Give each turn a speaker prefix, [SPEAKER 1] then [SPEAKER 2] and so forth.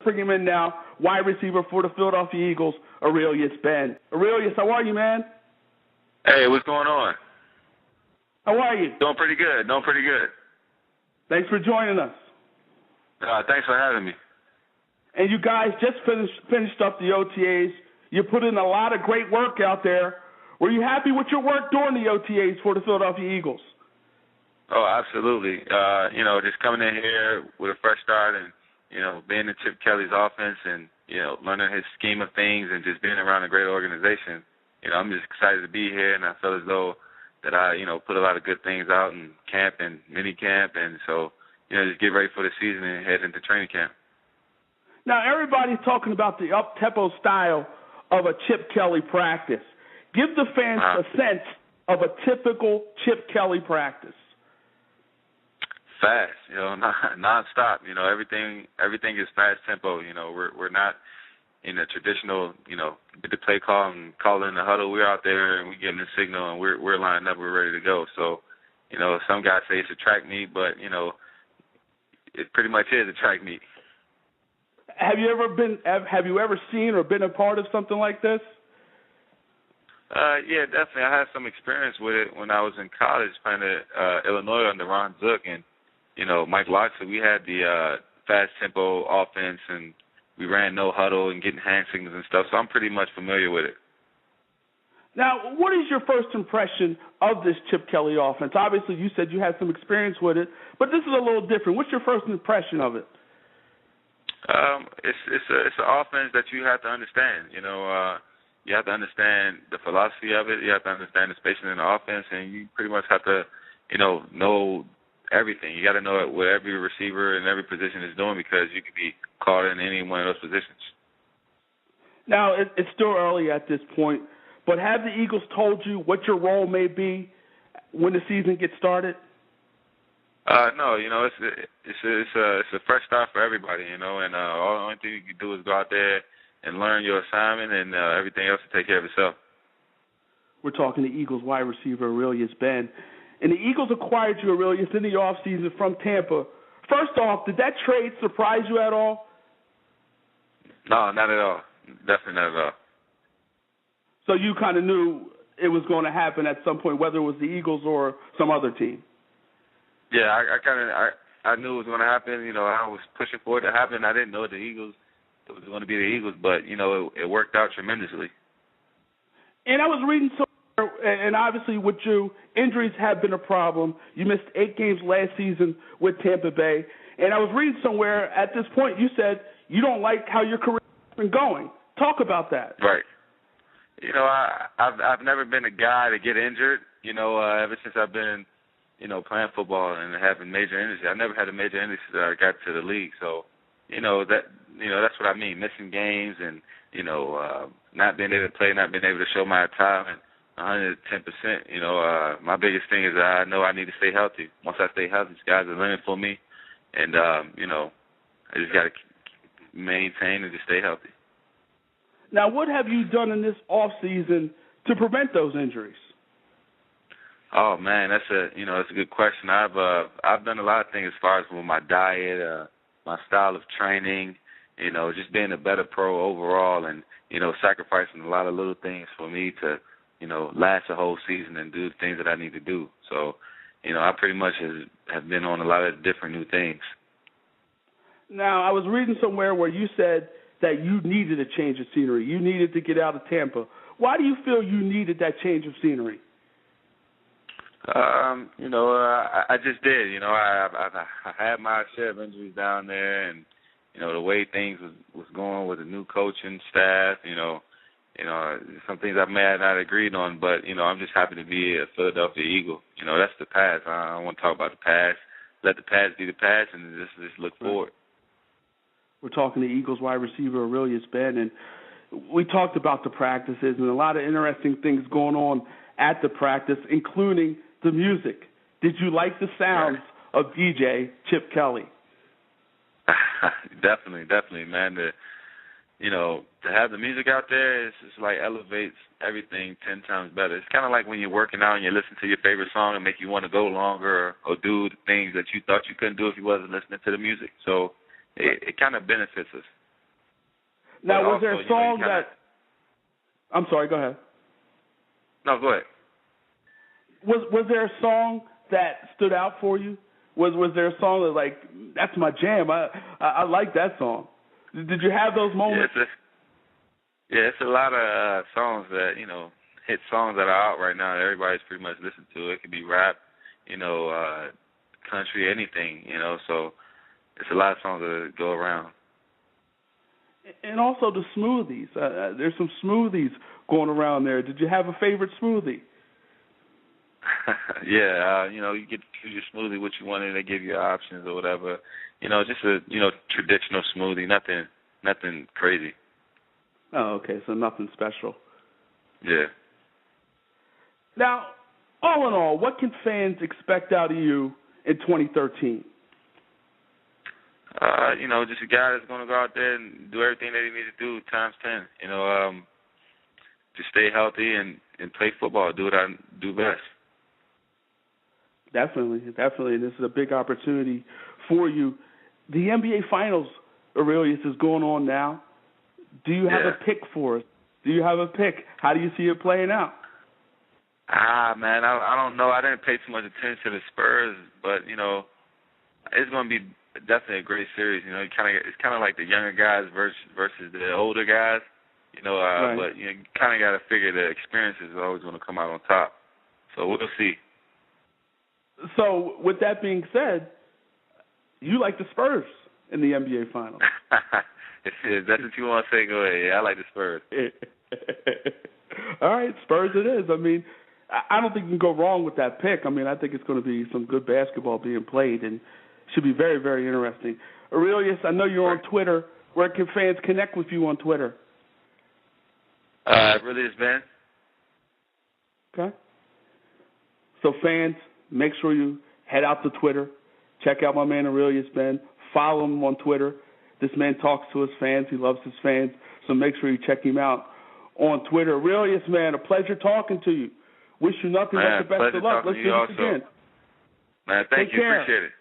[SPEAKER 1] Bring him in now, wide receiver for the Philadelphia Eagles, Arrelious Benn. Arrelious, how are you, man?
[SPEAKER 2] Hey, what's going on?
[SPEAKER 1] How are you?
[SPEAKER 2] Doing pretty good.
[SPEAKER 1] Thanks for joining us.
[SPEAKER 2] Thanks for having me.
[SPEAKER 1] And you guys just finished up the OTAs. You put in a lot of great work out there. Were you happy with your work during the OTAs for the Philadelphia Eagles?
[SPEAKER 2] Oh, absolutely. Just coming in here with a fresh start and, being in Chip Kelly's offense and, learning his scheme of things and just being around a great organization. I'm just excited to be here, and I feel as though that I, put a lot of good things out in camp and mini camp, and so, just get ready for the season and head into training camp.
[SPEAKER 1] Now, everybody's talking about the up-tempo style of a Chip Kelly practice. Give the fans a sense of a typical Chip Kelly practice.
[SPEAKER 2] Fast, nonstop. Everything is fast tempo. We're not in a traditional, get the play call and call in the huddle. We're out there and we're getting the signal and we're lining up. We're ready to go. So, some guys say it's a track meet, but it pretty much is a track meet.
[SPEAKER 1] Have you ever seen or been a part of something like this?
[SPEAKER 2] Yeah, definitely. I had some experience with it when I was in college playing at Illinois under Ron Zook and Mike Loxley. We had the fast tempo offense and we ran no huddle and getting hand signals and stuff. So I'm pretty much familiar with it.
[SPEAKER 1] Now, what is your first impression of this Chip Kelly offense? Obviously, you said you had some experience with it, but this is a little different. What's your first impression of it?
[SPEAKER 2] It's an offense that you have to understand. You have to understand the philosophy of it. You have to understand the spacing in the offense, and you pretty much have to, know everything. You got to know what every receiver in every position is doing because you could be caught in any one of those positions. Now,
[SPEAKER 1] it's still early at this point, but have the Eagles told you what your role may be when the season gets started?
[SPEAKER 2] No, it's a fresh start for everybody, and all the only thing you can do is go out there and learn your assignment, and everything else will take care of itself.
[SPEAKER 1] We're talking to Eagles wide receiver Arrelious Benn. And the Eagles acquired you, Arrelious, in the offseason from Tampa. First off, did that trade surprise you at all?
[SPEAKER 2] No, not at all. Definitely not at all.
[SPEAKER 1] So you kind of knew it was going to happen at some point, whether it was the Eagles or some other team?
[SPEAKER 2] Yeah, I knew it was going to happen. I was pushing for it to happen. I didn't know it was going to be the Eagles, but, it worked out tremendously.
[SPEAKER 1] And I was reading and obviously with you, injuries have been a problem. You missed 8 games last season with Tampa Bay. And I was reading somewhere at this point you said you don't like how your career has been going. Talk about that.
[SPEAKER 2] Right. I've never been a guy to get injured, ever since I've been, playing football and having major injuries. I never had a major injury since I got to the league. So, that's what I mean, missing games and, not being able to play, not being able to show my talent 110%. My biggest thing is that I know I need to stay healthy. Once I stay healthy, these guys are learning for me. And, I just got to maintain and just stay healthy.
[SPEAKER 1] Now, what have you done in this off season to prevent those injuries?
[SPEAKER 2] Oh man, that's a good question. I've done a lot of things as far as with my diet, my style of training, just being a better pro overall, and sacrificing a lot of little things for me to last a whole season and do the things that I need to do. So, I pretty much have been on a lot of different new things.
[SPEAKER 1] Now, I was reading somewhere where you said that you needed a change of scenery. You needed to get out of Tampa. Why do you feel you needed that change of scenery?
[SPEAKER 2] I just did. I had my share of injuries down there, and the way things was going with the new coaching staff. Some things I may have not agreed on, but I'm just happy to be a Philadelphia Eagle. That's the past. I don't want to talk about the past. Let the past be the past, and just look forward.
[SPEAKER 1] We're talking to Eagles wide receiver Arrelious Benn, and we talked about the practices and a lot of interesting things going on at the practice, including the music. Did you like the sounds of DJ Chip Kelly?
[SPEAKER 2] Definitely, man. To have the music out there, it's like elevates everything 10 times better. It's kind of like when you're working out and you listen to your favorite song and make you want to go longer or do the things that you thought you couldn't do if you wasn't listening to the music. So it kind of benefits us.
[SPEAKER 1] Now,
[SPEAKER 2] but
[SPEAKER 1] was
[SPEAKER 2] also,
[SPEAKER 1] there a song
[SPEAKER 2] you know,
[SPEAKER 1] that? I'm sorry. Go ahead.
[SPEAKER 2] No, go ahead.
[SPEAKER 1] Was there a song that stood out for you? Was there a song that, like, that's my jam? I like that song. Did you have those moments?
[SPEAKER 2] It's a lot of songs that, you know, hit songs that are out right now that everybody's pretty much listening to. It could be rap, you know, country, anything, you know. So it's a lot of songs that go around.
[SPEAKER 1] And also the smoothies. There's some smoothies going around there. Did you have a favorite smoothie?
[SPEAKER 2] Yeah, you know, you get to choose your smoothie, what you want, and they give you options or whatever. You know, just a, you know, traditional smoothie, nothing crazy.
[SPEAKER 1] Oh, okay, so nothing special.
[SPEAKER 2] Yeah.
[SPEAKER 1] Now, all in all, what can fans expect out of you in 2013?
[SPEAKER 2] You know, just a guy that's going to go out there and do everything that he needs to do times 10. You know, just stay healthy and play football, do what I do best.
[SPEAKER 1] Definitely. This is a big opportunity for you. The NBA Finals, Arrelious, is going on now. Do you have a pick for us? Do you have a pick? How do you see it playing out?
[SPEAKER 2] Man, I don't know. I didn't pay too much attention to the Spurs, but, you know, it's going to be definitely a great series. You know, it's kind of like the younger guys versus the older guys. You know,
[SPEAKER 1] right.
[SPEAKER 2] But you kind of got to figure the experiences are always going to come out on top. So we'll see.
[SPEAKER 1] So with that being said, you like the Spurs in the NBA Finals.
[SPEAKER 2] If that's what you want to say, go ahead. Yeah, I like the Spurs.
[SPEAKER 1] All right, Spurs it is. I mean, I don't think you can go wrong with that pick. I mean, I think it's going to be some good basketball being played and should be very, very interesting. Arrelious, I know you're on Twitter. Where can fans connect with you on Twitter?
[SPEAKER 2] Arrelious Benn.
[SPEAKER 1] Okay. So fans, make sure you head out to Twitter. Check out my man Arrelious Benn. Follow him on Twitter. This man talks to his fans. He loves his fans. So make sure you check him out on Twitter. Arrelious, man, a pleasure talking to you. Wish you nothing but the best of luck. Let's do this again.
[SPEAKER 2] Man, thank you. Appreciate it.